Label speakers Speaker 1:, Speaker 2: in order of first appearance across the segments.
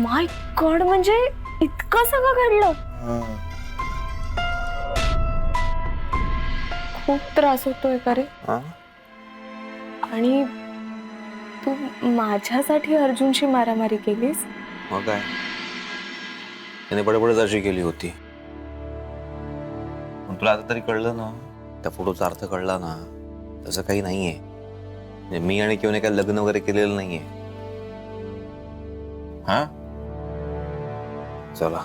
Speaker 1: माय God, म्हणजे इतकं सगळं घडलं. खूप त्रास होतोय का रे? आणि तू माझ्यासाठी अर्जुनशी मारामारी केलीस?
Speaker 2: मग काय, त्याने बडबडच अशी केली होती. पण तुला आता तरी कळलं ना, त्या फोटोचा अर्थ कळला ना? तसं काही नाहीये. म्हणजे मी आणि किंवा काही लग्न वगैरे केलेलं नाहीये. हा, चला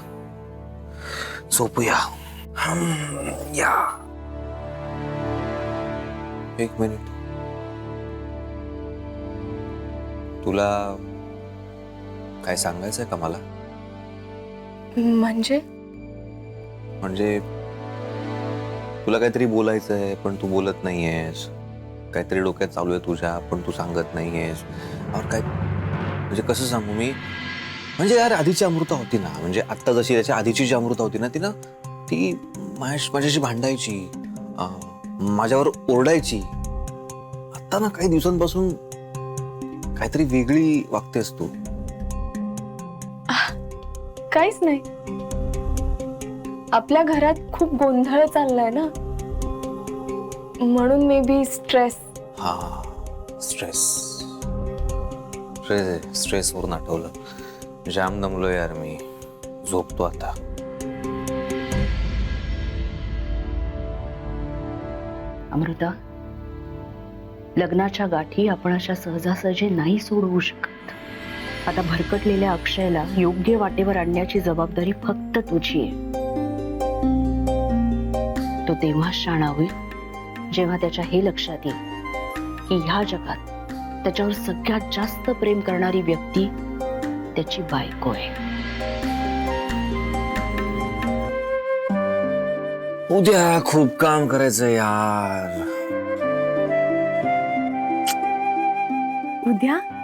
Speaker 2: झोपूया. या एक मिनिट, तुला काय सांगायचंय का मला?
Speaker 1: म्हणजे
Speaker 2: तुला काहीतरी बोलायचंय पण तू बोलत नाहीयेस. काहीतरी डोक्यात चालू आहे तुझ्या पण तू सांगत नाहीयेस. और काय म्हणजे कसं सांगू मी? म्हणजे यार, आधीची अमृता होती ना, म्हणजे आता जशी त्याच्या आधीची जी अमृता होती ना, ती माझ्याशी भांडायची, माझ्यावर ओरडायची. आता ना काही दिवसांपासून काहीतरी वेगळी वागतेस तू.
Speaker 1: काहीच नाही. आपल्या घरात खूप गोंधळ चाललाय ना, म्हणून मे बी स्ट्रेस.
Speaker 2: हा, स्ट्रेस वरून आठवलं. जाम दमलो यार मी. झोपतो आता.
Speaker 3: अमृता, लग्नाच्या गाठी आपण अशा सहजासहजी नाही सोडवू शकत. आता भरकटलेल्या अक्षयला योग्य वाटेवर आणण्याची जबाबदारी फक्त तुझी आहे. तो तेव्हा शाणा होईल जेव्हा त्याच्या हे लक्षात येईल की ह्या जगात त्याच्यावर सगळ्यात जास्त प्रेम करणारी व्यक्ती त्याची बायको आहे.
Speaker 2: उद्या खूप काम करायचं यार.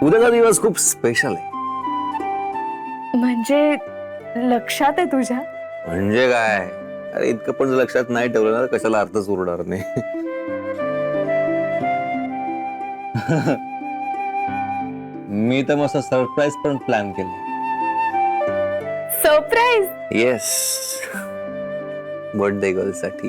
Speaker 2: उद्याचा दिवस खूप स्पेशल आहे.
Speaker 1: म्हणजे लक्षात आहे तुझ्या?
Speaker 2: म्हणजे काय, अरे इतकं पण जर लक्षात नाही ठेवलं ना, कशाला अर्थच उरणार नाही. मी तर मस्त सरप्राईज पण प्लॅन केलं.
Speaker 1: सरप्राईज?
Speaker 2: येस, बर्थडे गर्ल साठी.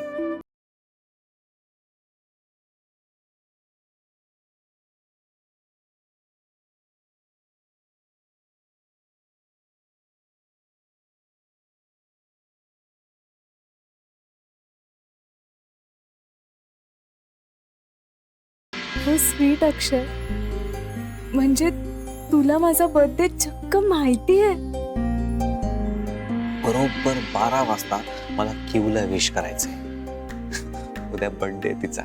Speaker 1: हो स्वीट अक्षय, म्हणजे तुला माझा बर्थडे चक्क माहिती आहे.
Speaker 2: बरोबर 12 वाजता मला क्यूला विश करायचंय. उद्या बर्थडे तिचा.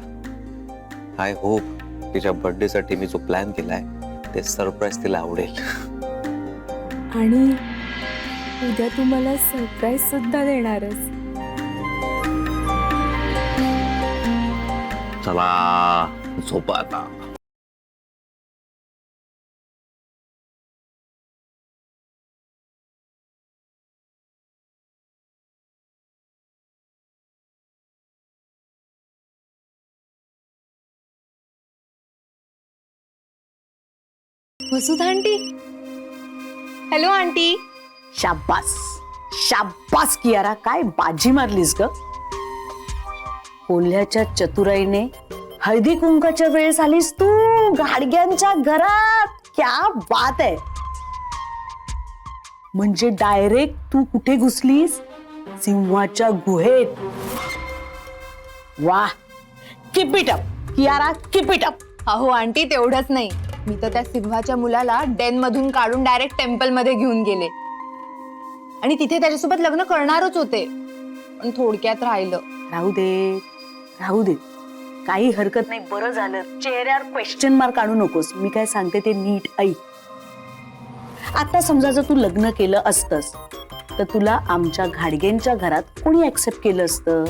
Speaker 2: आय होप तिच्या बर्थडे साठी मी जो प्लॅन केलाय ते सरप्राईज तिला आवडेल.
Speaker 1: आणि उद्या तू मला सरप्राईज सुद्धा देणारस.
Speaker 2: चला झोपा आता.
Speaker 1: वसुधा आंटी. Hello aunty.
Speaker 3: शाब्बास शाब्बास कियारा, काय बाजी मारलीस ग. कोल्ह्याच्या चतुराईने हळदी कुंकाच्या वेळेस आलीस तू घाडग्यांच्या घरात. क्या बात आहे. म्हणजे डायरेक्ट तू कुठे घुसलीस? सिंहाच्या गुहेत. वाह, keep it up Kiara, keep it up.
Speaker 4: अहो आंटी, तेवढंच नाही, मी तर त्या सिंहाच्या मुलाला डेन मधून काढून डायरेक्ट टेम्पल मध्ये घेऊन गेले आणि तिथे त्याच्यासोबत लग्न करणारच होते, पण थोडक्यात राहिलं.
Speaker 3: राहू दे राहू दे, काही हरकत नाही. बरं झालं. चेहऱ्यावर क्वेश्चन मार्क आणू नकोस. मी काय सांगते ते नीट ऐक. आता समजा जर तू लग्न केलं असतंस तर तुला आमच्या घाडगेंच्या घरात कोणी ऍक्सेप्ट केलं असतं?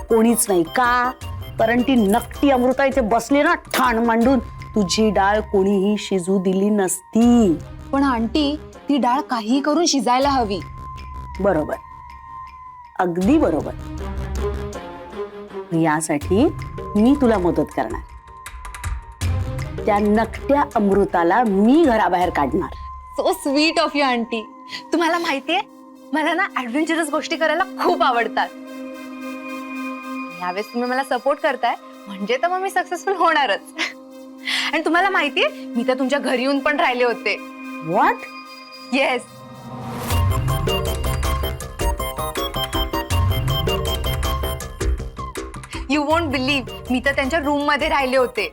Speaker 3: कोणीच नाही. का? कारण ती नकटी अमृता इथे बसली ना ठाण मांडून, तुझी डाळ कोणीही शिजू दिली नसती.
Speaker 4: पण आंटी, ती डाळ काही करून शिजायला हवी.
Speaker 3: बरोबर, अगदी बरोबर. यासाठी मी तुला मदत करणार. त्या नकट्या अमृताला मी घराबाहेर काढणार.
Speaker 4: So sweet of you aunty. तुम्हाला माहितीये मला ना ऍडव्हेंचरस गोष्टी करायला खूप आवडतात. यावेळेस तुम्ही मला सपोर्ट करताय म्हणजे तर मग मी सक्सेसफुल होणारच. आणि तुम्हाला माहितीये मी तर तुमच्या घरी येऊन पण राहिले होते.
Speaker 3: What?
Speaker 4: Yes. You won't believe, मी तर त्यांच्या रूम मध्ये राहिले होते.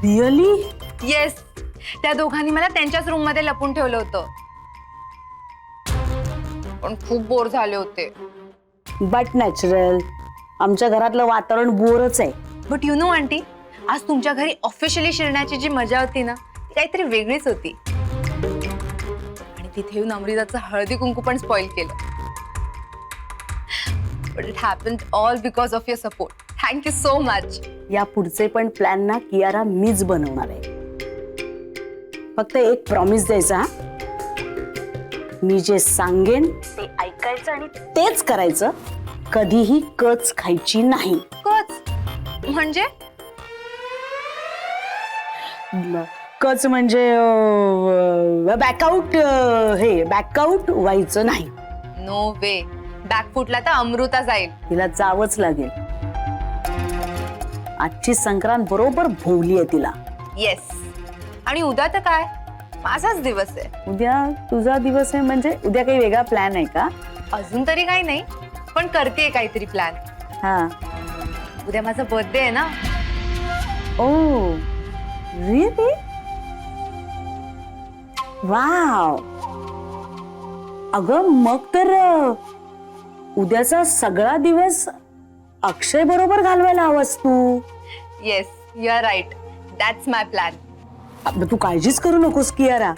Speaker 3: रिअली?
Speaker 4: येस. त्या दोघांनी मला त्यांच्याच रूम मध्ये लपून ठेवलं होतं. पण खूप बोर झाले होते.
Speaker 3: But natural. आमच्या घरातलं वातावरण बोरच आहे.
Speaker 4: बट यू नो आंटी, आज तुमच्या घरी ऑफिशियली शिरण्याची जी मजा होती ना ती काहीतरी वेगळीच होती. आणि तिथे येऊन अमृताचं हळदी कुंकू पण स्पॉइल केलं. But it happened all because of your support. Thank you so much.
Speaker 3: या पुढचे पण प्लॅन ना कियारा मीच बनवणार आहे. फक्त एक प्रॉमिस द्यायचा हा. मी जे सांगेन ते ऐकायचं आणि तेच करायचं. कधीही कच खायची नाही.
Speaker 4: कच म्हणजे?
Speaker 3: कच म्हणजे बॅकआउट. हे बॅकआउट व्हायचं नाही.
Speaker 4: नो वे. बॅकफुटला तर अमृता जाईल.
Speaker 3: तिला जावंच लागेल. आजची संक्रांत बरोबर भोवली आहे तिला.
Speaker 4: येस. आणि उद्या तर काय, माझाच दिवस आहे.
Speaker 3: उद्या तुझा दिवस आहे म्हणजे उद्या काही वेगळा प्लॅन आहे का?
Speaker 4: अजून तरी काही नाही, पण करतेय काहीतरी प्लॅन.
Speaker 3: हा.
Speaker 4: उद्या माझा बर्थडे आहे ना.
Speaker 3: Oh really? वाव. अगं मग तर उद्याचा सगळा दिवस अक्षय बरोबर घालवायला हवास तू.
Speaker 4: Yes, you are right. That's my plan.
Speaker 3: तू काळजीच करू नकोस कियारा.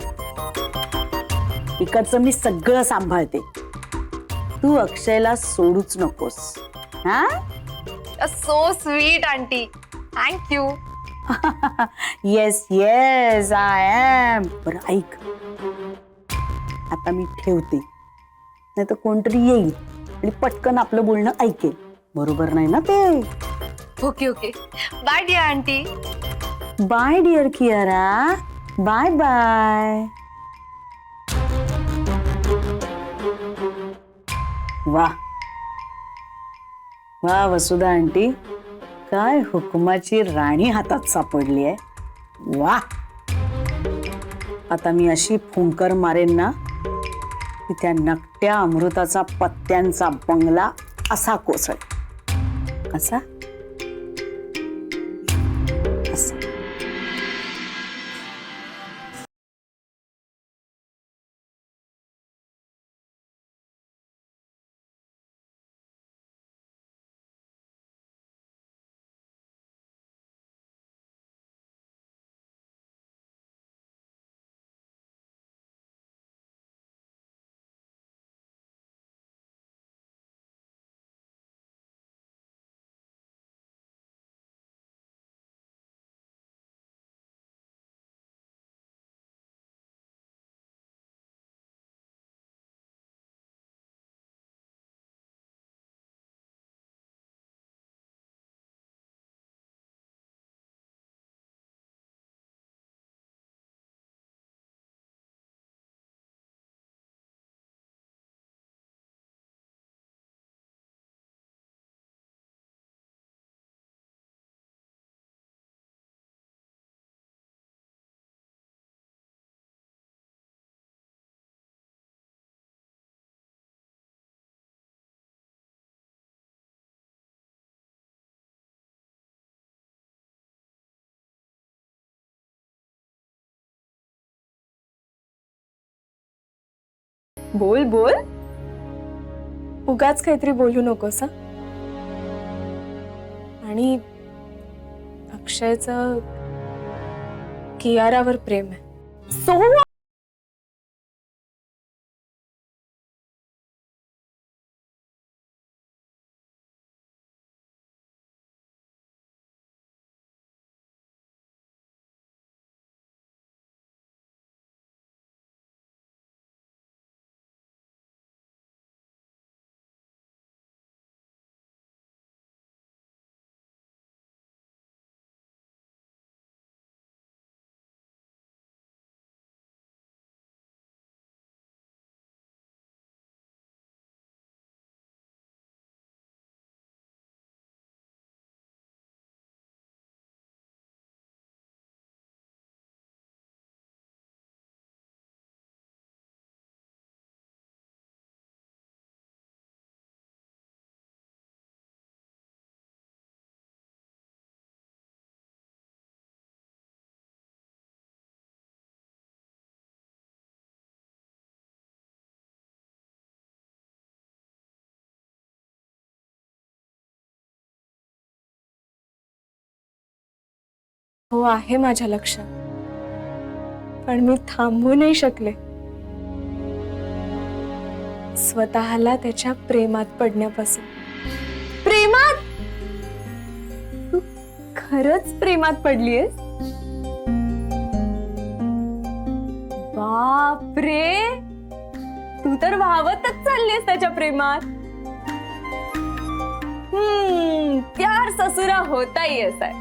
Speaker 3: इकडचं मी सगळं सांभाळते. तू अक्षयला सोडूच नकोस. हा.
Speaker 4: So sweet aunty. Thank you.
Speaker 3: Yes yes I am. बरं ऐक, आता मी ठेवते, नाही तर कोणतरी येईल आणि पटकन आपलं बोलणं ऐकेल. बरोबर नाही ना ते?
Speaker 4: Okay okay. Bye dear aunty.
Speaker 3: Bye dear Kiara. Bye bye. वा वा वसुधा आंटी, काय हुकुमाची राणी हातात सापडली आहे. वा. आता मी अशी फुंकर मारेन ना की त्या नकट्या अमृताचा पत्त्यांचा बंगला असा कोसळ. कसा? असा.
Speaker 1: बोल बोल. उगाच काहीतरी बोलू नकोस. आणि अक्षयचं कियारावर प्रेम आहे.
Speaker 3: सो
Speaker 1: हो, आहे माझ्या लक्षात, पण मी थांबू नाही शकले स्वतःला त्याच्या प्रेमात पडण्यापासून. प्रेमात? तू खरंच प्रेमात पडलीयस? बापरे, तू तर वाहवतच चाललीस त्याच्या प्रेमात. प्यार ससुरा होता ही ऐसा है.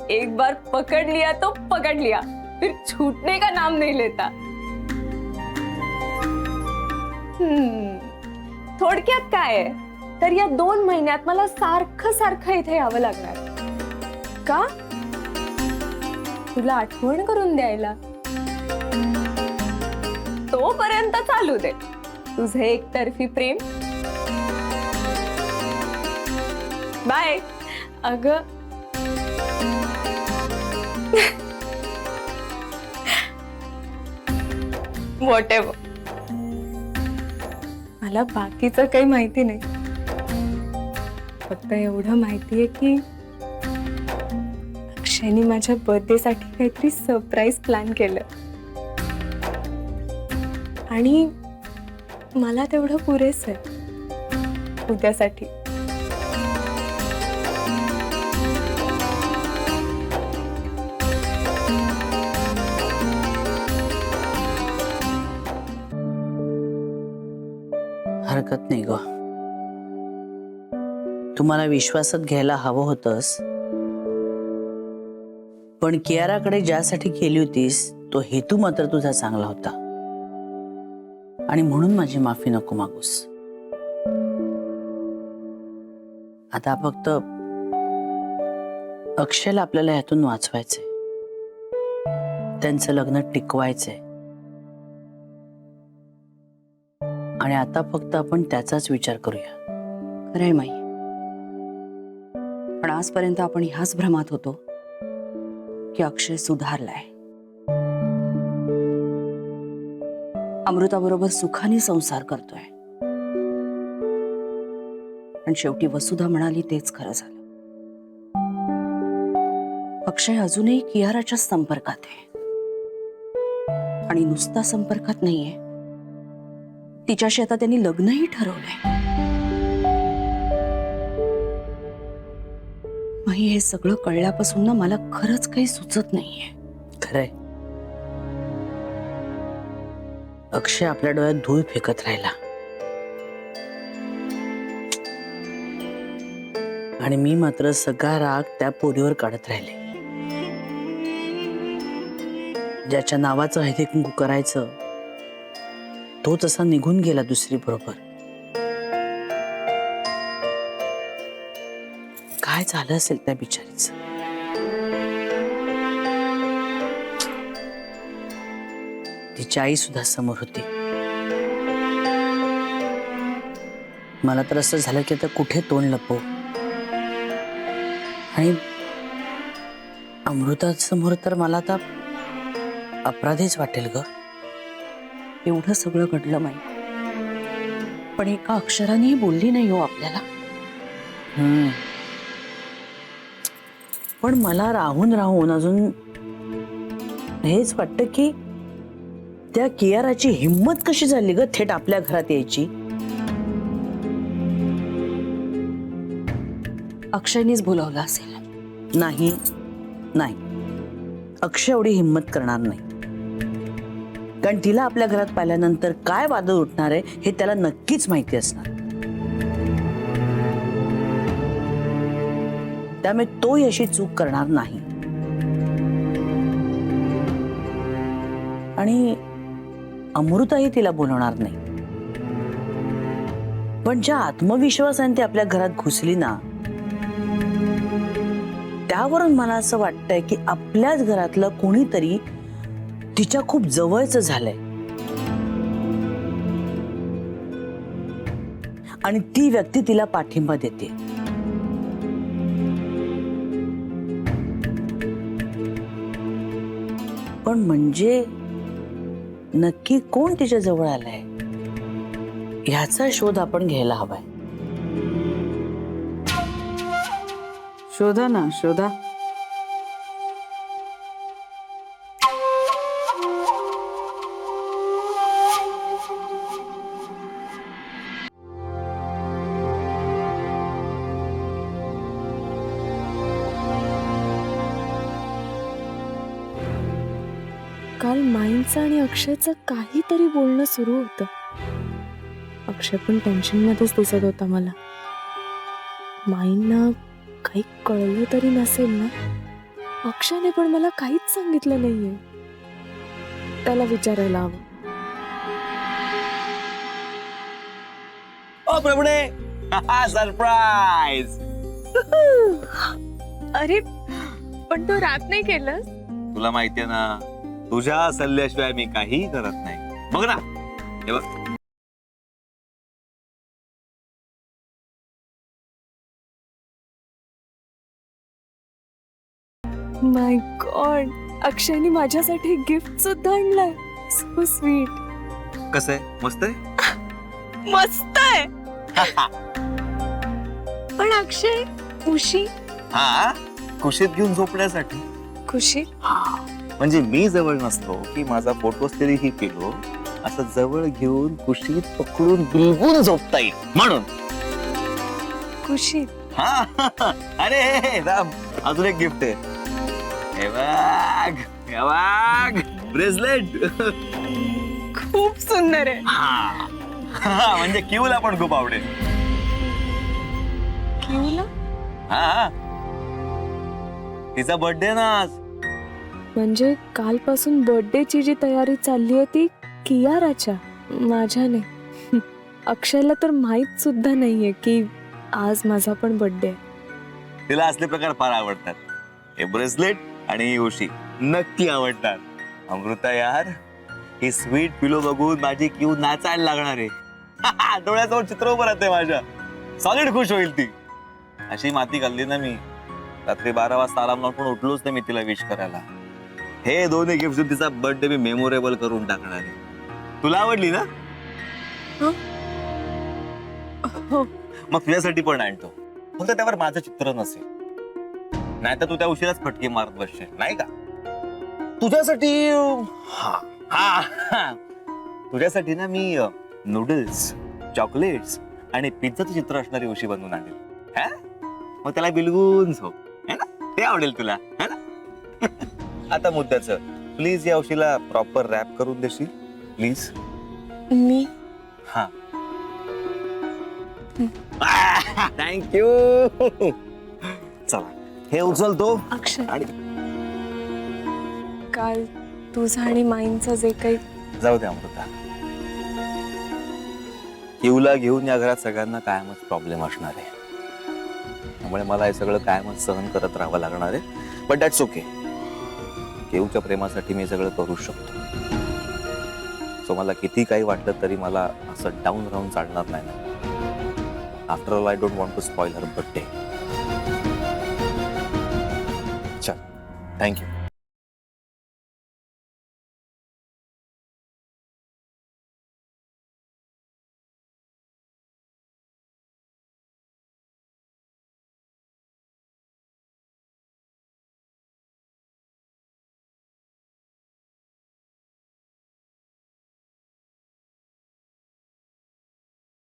Speaker 1: एक बार पकड़ लिया तो पकड़ लिया, फिर छूटने का नाम नहीं लेता. थोडक्यात काय आहे, तर या 2 महिन्यात मला सारखं सारखं इथे यावं लागणार. का? तुला आठवण करून द्यायला. तोपर्यंत चालू दे तुझे एकतर्फी प्रेम. बाय. अगं व्हॉटएव्हर, मला बाकीचं काही माहिती नाही. फक्त एवढं माहितीये की अक्षयने माझ्या बर्थडे साठी काहीतरी सरप्राईज प्लॅन केलं आणि मला तेवढं पुरेसं आहे उद्यासाठी.
Speaker 3: हरकत नाही ग. तुम्हाला विश्वासात घ्यायला हवं होतंस, पण कियाराकडे ज्यासाठी केली होतीस तो हेतू मात्र तुझा चांगला होता आणि म्हणून माझी माफी नको मागूस. आता फक्त अक्षयला आपल्याला ह्यातून वाचवायचंय, त्यांचं लग्न टिकवायचंय आणि आता फक्त आपण त्याचाच विचार करूया.
Speaker 5: खरंय माई, पण आजपर्यंत आपण ह्याच भ्रमात होतो की अक्षय सुधारलाय, अमृताबरोबर सुखाने संसार करतोय. पण शेवटी वसुधा म्हणाली तेच खरं झालं. अक्षय अजूनही कियाराच्या संपर्कात आहे आणि नुसता संपर्कात नाहीये, तिच्याशी आता त्यांनी लग्नही ठरवलंय. माही, हे सगळं कळल्यापासून ना मला खरंच काही सुचत नाहीये.
Speaker 3: खरंय, अक्षय आपल्या डोळ्यात धूळ फेकत राहिला आणि मी मात्र सगळा राग त्या पोरीवर काढत राहिले. ज्याच्या नावाचं हळदी कुंकू करायचं तो तसा निघून गेला दुसरी बरोबर. काय झालं असेल त्या बिचारीचं. तिची आई सुद्धा समोर होती. मला तर असं झालं की आता कुठे तोंड लपवू. आणि अमृतासमोर तर मला आता अपराधीच वाटेल ग.
Speaker 5: एवढं सगळं घडलं माई, पण एका अक्षरानेही बोलली नाही हो आपल्याला.
Speaker 3: पण मला राहून राहून अजून हेच वाटतं की त्या कियाराची हिम्मत कशी झाली ग थेट आपल्या घरात यायची.
Speaker 5: अक्षयनीच बोलावलं असेल.
Speaker 3: नाही नाही, अक्षय एवढी हिम्मत करणार नाही, कारण तिला आपल्या घरात पाहिल्यानंतर काय वादळ उठणार आहे हे त्याला नक्कीच माहिती असणार. त्यामुळे तो अशी चूक करणार नाही. आणि अमृताही तिला बोलवणार नाही. पण ज्या आत्मविश्वासाने ती आपल्या घरात घुसली ना, त्यावरून मला असं वाटतंय की आपल्याच घरातलं कोणीतरी तिच्या खूप जवळचं झालंय आणि ती व्यक्ती तिला पाठिंबा देते. पण म्हणजे नक्की कोण तिच्या जवळ आलंय ह्याचा शोध आपण घ्यायला हवाय.
Speaker 5: शोधा ना, शोधा.
Speaker 1: काल माईंचं आणि अक्षयचं काहीतरी बोलणं सुरू होतं. अक्षय पण टेन्शन मध्येच दिसत होता मला. माईंना काही कळलं तरी नसेल ना. अक्षयने पण मला काहीच सांगितलं नाहीये. त्याला विचारायला हवं.
Speaker 2: ओ प्रभुणे, सरप्राईज.
Speaker 1: अरे पण तो रॅप नाही केलंस.
Speaker 2: तुला माहितीये ना, तुझ्या सल्ल्याशिवाय मी काही करत नाही. बघ ना, हे बघ.
Speaker 1: माय गॉड, अक्षयने माझ्यासाठी गिफ्ट सुद्धा आणलंय. So sweet.
Speaker 2: कसं आहे? मस्त आहे.
Speaker 1: मस्त आहे. पण अक्षय, खुशी
Speaker 2: हा, कुशीत घेऊन झोपण्यासाठी.
Speaker 1: खुशी
Speaker 2: म्हणजे मी जवळ नसलो की माझा फोटो असलेली ही पिलो असं जवळ घेऊन कुशीत पकडून बिलगून झोपता येईल म्हणून.
Speaker 1: खुशी.
Speaker 2: हा, अरे राम, अजून एक गिफ्ट आहे. हे बघ, हे बघ, ब्रेसलेट.
Speaker 1: खूप सुंदर आहे.
Speaker 2: हा, म्हणजे क्यूला पण खूप आवडेल.
Speaker 1: क्यूला?
Speaker 2: हा, तिचा बर्थडे ना आज.
Speaker 1: म्हणजे कालपासून बर्थडेची जी तयारी चालली आहे ती कियाराच्या, माझ्याने. अक्षयला तर माहित सुद्धा नाहीये की आज माझा पण बर्थडे आहे.
Speaker 2: तिला असले प्रकार फार आवडतात. हे ब्रेसलेट आणि ही उशी नक्की आवडतात. अमृता यार, ही स्वीट पिलो बघून माझी क्यू नाचायला लागणार आहे. डोळ्यासमोर चित्र उभं राहते माझ्या. सॉलिड खुश होईल ती. अशी माती घालली ना मी, रात्री 12 वाजता अलार्म लावून पण उठलोच नाही मी तिला विश करायला. हे दोन्ही गिफ्ट तिचा बर्थडे मी मेमोरेबल करून टाकणार आहे. तुला आवडली ना?
Speaker 1: हो.
Speaker 2: मग तुझ्यासाठी पण आणतो. फक्त त्यावर माझं चित्र नसेल, नाहीतर तू त्या उशिराच फटके मारत बसशील, नाही का? तुझ्यासाठी तुझ्यासाठी ना मी नूडल्स, चॉकलेट्स आणि पिझ्झाचं चित्र असणारी उशी बनवून आणेल. हा, मग त्याला बिलगून झोप, है ना? ते आवडेल तुला, है ना? आता मुद्द्याचं, प्लीज या उशीला प्रॉपर रॅप करून देशील, प्लीज.
Speaker 1: मी
Speaker 2: हा, थँक्यू. चला, हे उचलतो.
Speaker 1: अक्षय,
Speaker 2: आणि
Speaker 1: काल तुझं आणि माईंचं जे काही.
Speaker 2: जाऊ दे अमृता, किवला घेऊन या घरात सगळ्यांना कायमच प्रॉब्लेम असणार आहे. त्यामुळे मला हे सगळं कायमच सहन करत राहावं लागणार आहे. But that's okay. केऊच्या प्रेमासाठी मी सगळं करू शकतो. सो मला किती काही वाटलं तरी मला असं डाऊन राहून चालणार नाही ना. After all, I don't want to spoil her birthday. चल, थँक्यू.